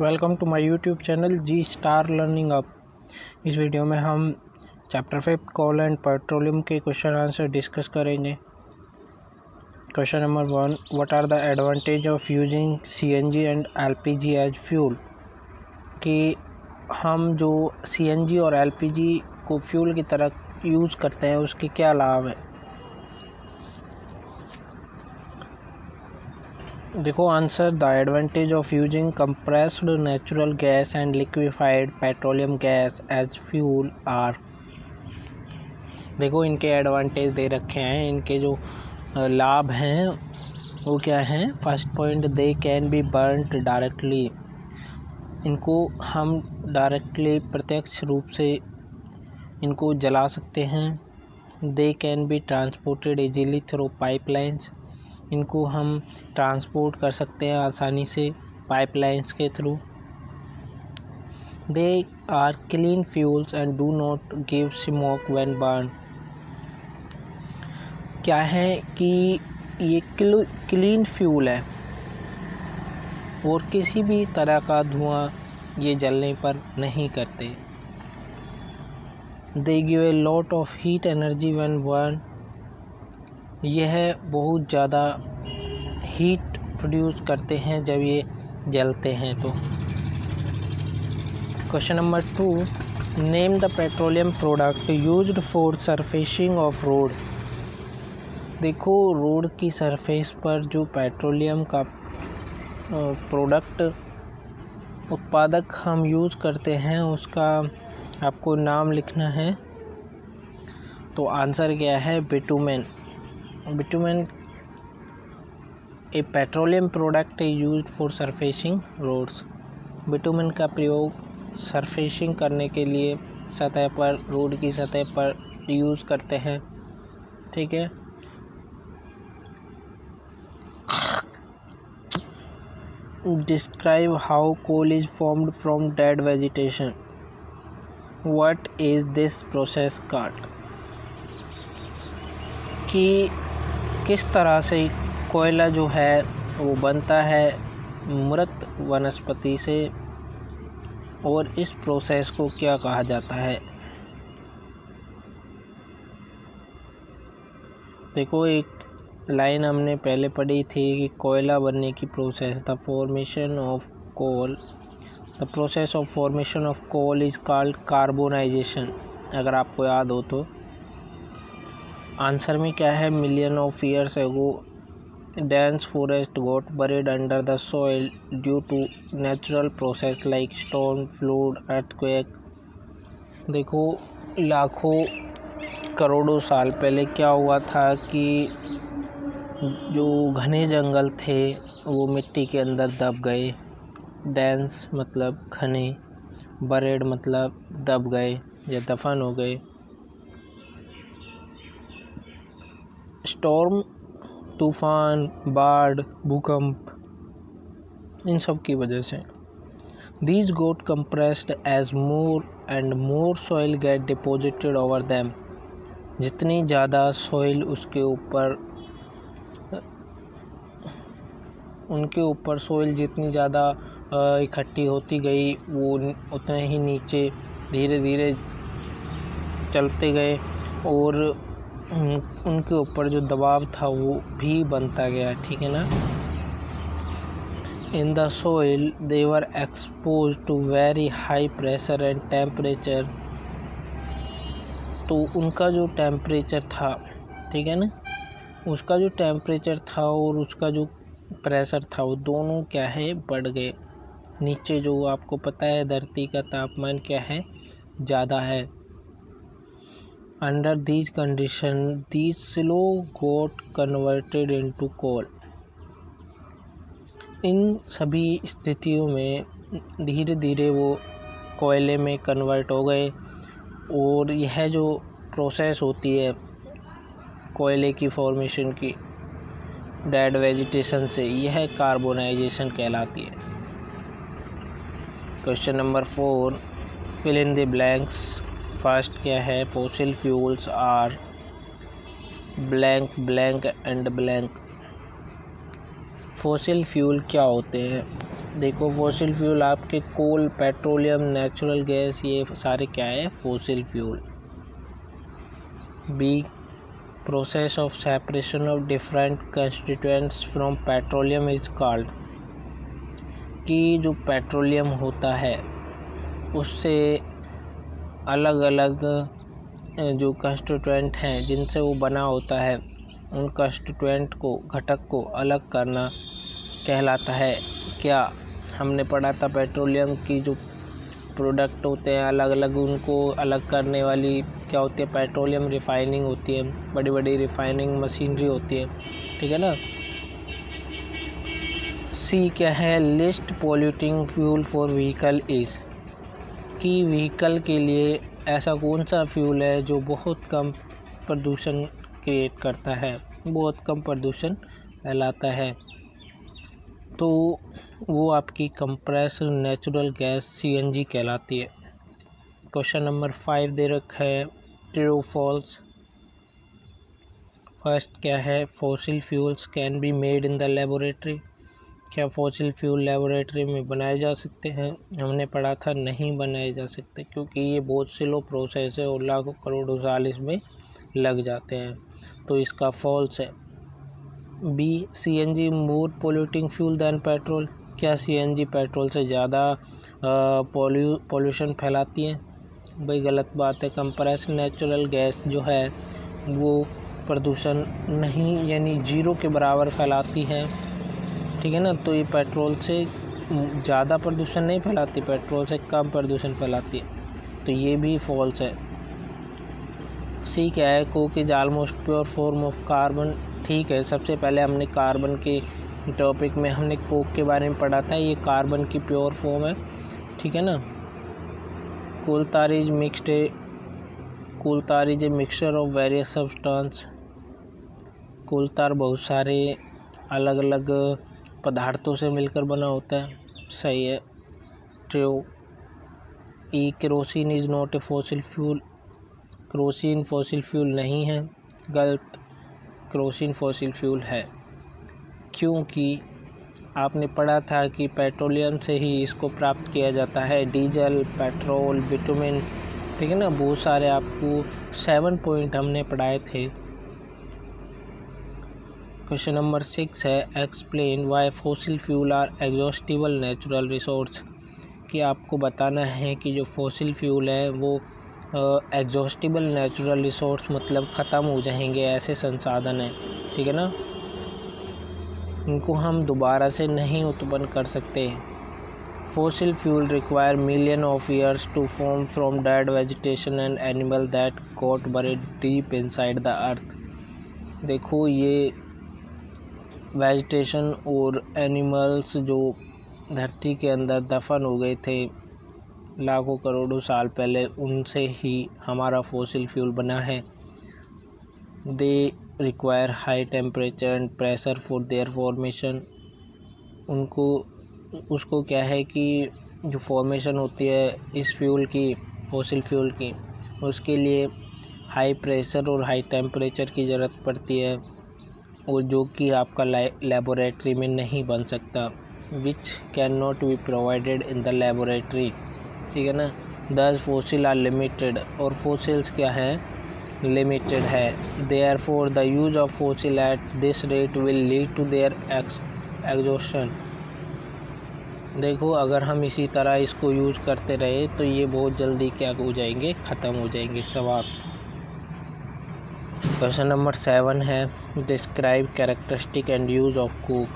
Welcome to my YouTube channel G star learning up. इस video में हम chapter 5 coal and petroleum के question answer discuss करेंगे। Question number 1, what are the advantage of using CNG and LPG as fuel. कि हम जो CNG और LPG को फ्यूल की तरह यूज़ करते हैं उसके क्या लाभ है। देखो answer, the advantage of using compressed natural gas and liquefied petroleum gas as fuel are. देखो इनके एडवांटेज दे रखे हैं, इनके जो लाभ हैं वो क्या हैं। First point, they can be burned directly. इनको हम डायरेक्टली प्रत्यक्ष रूप से इनको जला सकते हैं। They can be transported easily through pipelines. इनको हम ट्रांसपोर्ट कर सकते हैं आसानी से पाइपलाइंस के through. They are clean fuels and do not give smoke when burn. क्या है कि ये क्लीन फ्यूल है और किसी भी तरह का धुआं ये जलने पर नहीं करते। They give a lot of heat energy when burn. यह बहुत ज़्यादा हीट प्रोड्यूस करते हैं जब ये जलते हैं। तो question number 2, name the petroleum product used for surfacing of road. देखो रोड की सरफेस पर जो पेट्रोलियम का प्रोडक्ट उत्पादक हम यूज़ करते हैं उसका आपको नाम लिखना है। तो आंसर क्या है, bitumen. Bitumen a petroleum product used for surfacing roads. Bitumen का प्रयोग सरफेसिंग करने के लिए सतह पर, रोड की सतह पर यूज़ करते हैं। ठीक है। Describe how coal is formed from dead vegetation. What is this process called. कि किस तरह से कोयला जो है वो बनता है मृत वनस्पति से और इस प्रोसेस को क्या कहा जाता है। देखो एक लाइन हमने पहले पढ़ी थी कि कोयला बनने की process, the formation of coal, the process of formation of coal is called carbonization. अगर आपको याद हो तो आंसर में क्या है, million of years ago dense forest got buried under the soil due to natural process like storm, flood, earthquake। देखो लाखों करोड़ों साल पहले क्या हुआ था कि जो घने जंगल थे वो मिट्टी के अंदर दब गए। डेंस मतलब घने, बरेड मतलब दब गए या दफन हो गए। स्टॉर्म, तूफान, बाढ़, भूकंप, इन सब की वजह से। These got compressed as more and more soil get deposited over them। जितनी ज़्यादा सॉइल उनके ऊपर सॉइल जितनी ज़्यादा इकट्ठी होती गई वो उतने ही नीचे धीरे धीरे चलते गए और उनके ऊपर जो दबाव था वो भी बनता गया। ठीक है ना। In the soil they were expose to very high pressure and temperature. तो उनका जो टेम्परेचर था, ठीक है ना, उसका जो टेम्परेचर था और उसका जो प्रेशर था वो दोनों क्या है, बढ़ गए। नीचे जो आपको पता है धरती का तापमान क्या है, ज़्यादा है। Under these conditions, these slow got converted into coal। इन सभी स्थितियों में धीरे धीरे वो कोयले में कन्वर्ट हो गए और यह जो प्रोसेस होती है कोयले की फॉर्मेशन की डेड वेजिटेशन से, यह कार्बोनाइजेशन कहलाती है। Question number 4, fill in the blanks. First क्या है, fossil fuels are blank blank and blank. Fossil fuel क्या होते हैं। देखो फॉसिल फ्यूल आपके कोल, पेट्रोलियम, नेचुरल गैस, ये सारे क्या है, fossil fuel. B, process of separation of different constituents from petroleum is called, कि जो पेट्रोलियम होता है उससे अलग अलग जो कंस्टिट्यूएंट हैं जिनसे वो बना होता है, उन कंस्टिट्यूएंट को, घटक को अलग करना कहलाता है क्या। हमने पढ़ा था पेट्रोलियम की जो प्रोडक्ट होते हैं अलग अलग, उनको अलग करने वाली क्या होती है, पेट्रोलियम रिफाइनिंग होती है, बड़ी बड़ी रिफाइनिंग मशीनरी होती है, ठीक है ना। सी क्या है, list polluting fuel for vehicle is, कि व्हीकल के लिए ऐसा कौन सा फ्यूल है जो बहुत कम प्रदूषण क्रिएट करता है, बहुत कम प्रदूषण फैलाता है। तो वो आपकी कंप्रेस्ड नेचुरल गैस CNG कहलाती है। क्वेश्चन नंबर 5 दे रखा है, ट्रू फॉल्स। फर्स्ट क्या है, fossil fuels can be made in the laboratory, क्या फॉसिल फ्यूल लेबोरेटरी में बनाए जा सकते हैं। हमने पढ़ा था नहीं बनाए जा सकते, क्योंकि ये बहुत स्लो प्रोसेस है और लाखों करोड़ों साल इसमें लग जाते हैं, तो इसका फॉल्स है। बी, CNG मोर पोल्यूटिंग फ्यूल दैन पेट्रोल, क्या CNG पेट्रोल से ज़्यादा पॉल्यूशन फैलाती है। भाई गलत बात है, कंप्रेस्ड नेचुरल गैस जो है वो प्रदूषण नहीं, यानी 0 के बराबर फैलाती है, ठीक है ना। तो ये पेट्रोल से ज़्यादा प्रदूषण नहीं फैलाती, पेट्रोल से कम प्रदूषण फैलाती है, तो ये भी फॉल्स है। सी क्या है, Coke is almost pure form of carbon, ठीक है। सबसे पहले हमने कार्बन के टॉपिक में हमने कोक के बारे में पढ़ा था, ये कार्बन की प्योर फॉर्म है, ठीक है ना। कोल tar is mixed, coal tar is a mixture of various substance, coal tar बहुत सारे अलग अलग पदार्थों से मिलकर बना होता है, सही है, true. E, kerosene is not a fossil fuel, kerosene fossil fuel नहीं है, गलत, केरोसिन फॉसिल फ्यूल है, क्योंकि आपने पढ़ा था कि पेट्रोलियम से ही इसको प्राप्त किया जाता है, डीजल, पेट्रोल, बिटुमिन, ठीक है ना, बहुत सारे आपको 7 पॉइंट हमने पढ़ाए थे। क्वेश्चन नंबर 6 है, explain why fossil fuel are exhaustible natural resource, कि आपको बताना है कि जो फॉसिल फ्यूल है वो एग्जॉस्टिबल नेचुरल रिसोर्स मतलब ख़त्म हो जाएंगे ऐसे संसाधन हैं, ठीक है ना, इनको हम दोबारा से नहीं उत्पन्न कर सकते। Fossil fuel require million of years to form from dead vegetation and animal that got buried deep inside the earth. देखो ये वेजिटेशन और एनिमल्स जो धरती के अंदर दफन हो गए थे लाखों करोड़ों साल पहले, उनसे ही हमारा फॉसिल फ्यूल बना है। They require high temperature and pressure for their formation, उनको उसको क्या है कि जो फॉर्मेशन होती है इस फ्यूल की, फॉसिल फ्यूल की, उसके लिए हाई प्रेशर और हाई टेम्परेचर की ज़रूरत पड़ती है, और जो कि आपका लेबोरेटरी में नहीं बन सकता, which can not be provided in the laboratory, ठीक है ना। दस फॉसिल आर लिमिटेड, और फॉसिल्स क्या हैं, लिमिटेड है। Therefore the use of fossil at this rate will lead to their exhaustion. देखो अगर हम इसी तरह इसको यूज करते रहे तो ये बहुत जल्दी क्या हो जाएंगे, ख़त्म हो जाएंगे, समाप्त। क्वेश्चन नंबर 7 है, describe characteristic and use of Coke,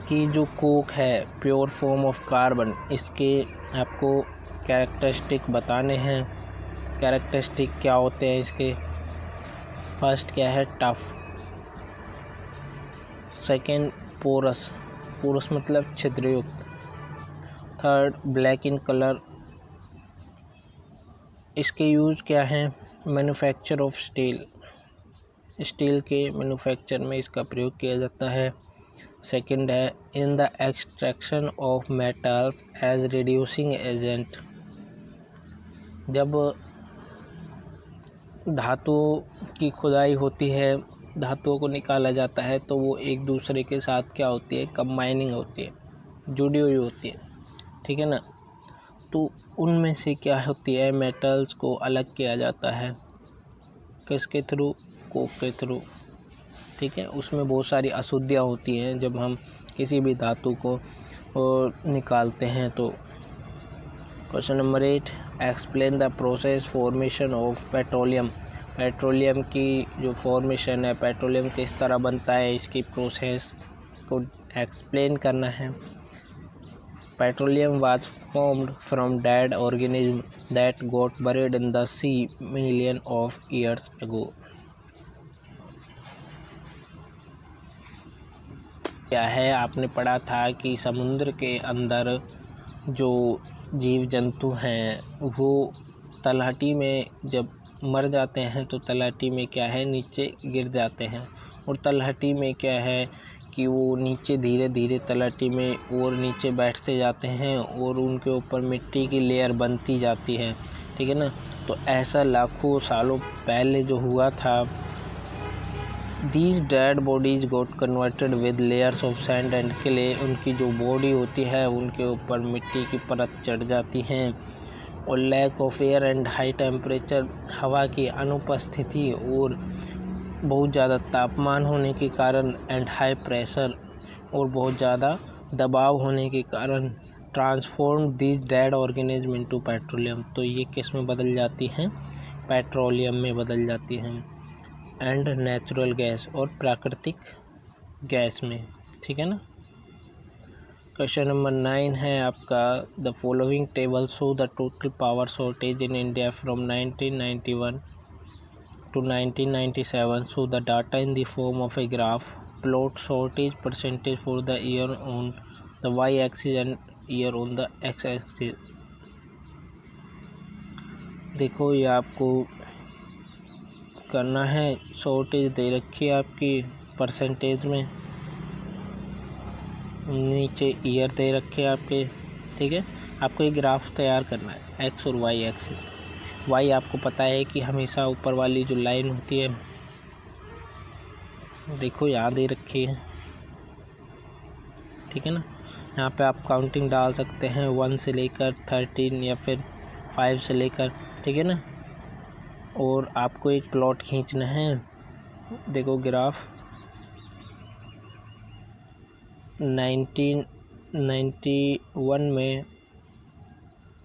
कि जो कोक है प्योर फॉर्म ऑफ कार्बन, इसके आपको कैरेक्टरिस्टिक बताने हैं। कैरेक्टरिस्टिक क्या होते हैं इसके, फर्स्ट क्या है, टफ, सेकंड पोरस, पोरस मतलब छिद्रयुक्त, थर्ड ब्लैक इन कलर, इसके यूज़ क्या हैं, मैन्युफैक्चर ऑफ स्टील, स्टील के मैन्युफैक्चर में इसका प्रयोग किया जाता है। सेकंड है in the extraction of metals as reducing agent, जब धातु की खुदाई होती है धातुओं को निकाला जाता है तो वो एक दूसरे के साथ क्या होती है, कंबाइनिंग होती है, जुड़ी हुई होती है, ठीक है ना। तो उनमें से क्या होती है, मेटल्स को अलग किया जाता है, किसके थ्रू, कोक के थ्रू, ठीक है। उसमें बहुत सारी अशुद्धियाँ होती हैं जब हम किसी भी धातु को निकालते हैं। तो question number 8, explain the process formation of petroleum. Petroleum की जो फॉर्मेशन है, पेट्रोलियम किस तरह बनता है, इसकी प्रोसेस को एक्सप्लेन करना है। Petroleum was formed from dead organism that got buried in the sea million of years ago. क्या है, आपने पढ़ा था कि समुद्र के अंदर जो जीव जंतु हैं वो तलहटी में जब मर जाते हैं तो तलहटी में क्या है, नीचे गिर जाते हैं, और तलहटी में क्या है कि वो नीचे धीरे धीरे तलहटी में और नीचे बैठते जाते हैं और उनके ऊपर मिट्टी की लेयर बनती जाती है, ठीक है ना। तो ऐसा लाखों सालों पहले जो हुआ था, These dead bodies got converted with layers of sand and clay। उनकी जो बॉडी होती है उनके ऊपर मिट्टी की परत चढ़ जाती हैं, और lack of air and high temperature, हवा की अनुपस्थिति और बहुत ज़्यादा तापमान होने के कारण, एंड हाई प्रेशर और बहुत ज़्यादा दबाव होने के कारण, transform this dead organism into petroleum. तो ये किस में बदल जाती हैं, पेट्रोलियम में बदल जाती हैं, एंड नेचुरल गैस और प्राकृतिक गैस में, ठीक है ना। क्वेश्चन नंबर 9 है आपका, the following table show the total power shortage in India from 1991 to 1997। Show the data in the form of a graph, plot shortage percentage for the year on the Y axis and year on the X axis. देखो ये आपको करना है, shortage दे रखी है आपकी percentage में, नीचे ईयर दे रखे हैं आपके, ठीक है। आपको एक ग्राफ तैयार करना है, एक्स और वाई एक्सिस। वाई आपको पता है कि हमेशा ऊपर वाली जो लाइन होती है, देखो यहाँ दे रखी है, ठीक है ना। यहाँ पे आप काउंटिंग डाल सकते हैं 1 से लेकर 13 या फिर 5 से लेकर, ठीक है ना। और आपको एक प्लॉट खींचना है, देखो ग्राफ 1991 में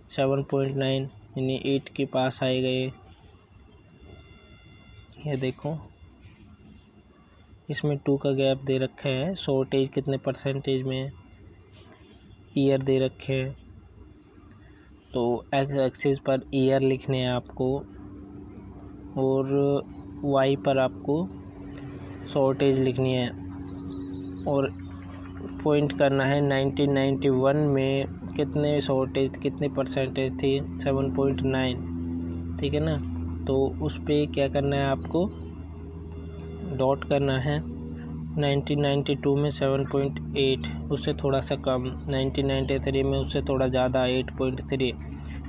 7.9 यानी 8 के पास आए गए। ये देखो इसमें 2 का गैप दे रखा है, शॉर्टेज कितने परसेंटेज में, ईयर दे रखे हैं। तो एक्स एक्सिस पर ईयर लिखने हैं आपको, और वाई पर आपको शॉर्टेज लिखनी है, और पॉइंट करना है 1991 में कितने शॉर्टेज, कितने परसेंटेज थी, 7.9, ठीक है ना। तो उस पर क्या करना है, आपको डॉट करना है। 1992 में 7.8, उससे थोड़ा सा कम, 1993 में उससे थोड़ा ज़्यादा 8.3,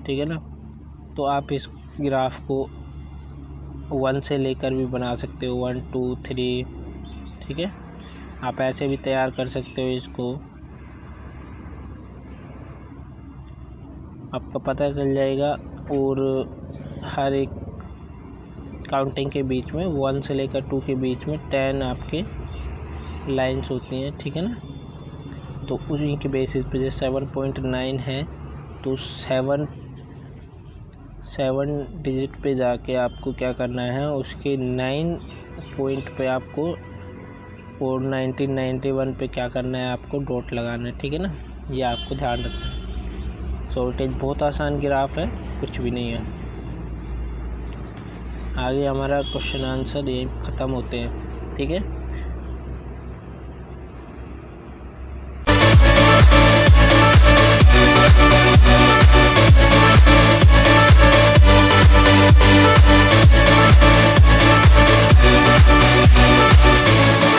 ठीक है ना। तो आप इस ग्राफ को 1 से लेकर भी बना सकते हो, 1 2 3, ठीक है। आप ऐसे भी तैयार कर सकते हो इसको, आपका पता चल जाएगा। और हर एक काउंटिंग के बीच में 1 से लेकर 2 के बीच में 10 आपके लाइंस होती हैं, ठीक है ना। तो उसी के बेसिस पे जैसे 7.9 है तो 7 डिजिट पे जाके आपको क्या करना है, उसके 9 पॉइंट पे आपको, और 1991 पे क्या करना है, आपको डॉट लगाना है, ठीक है ना। ये आपको ध्यान रखना है। शॉर्टेज बहुत आसान ग्राफ है, कुछ भी नहीं है। आगे हमारा क्वेश्चन आंसर ये ख़त्म होते हैं, ठीक है।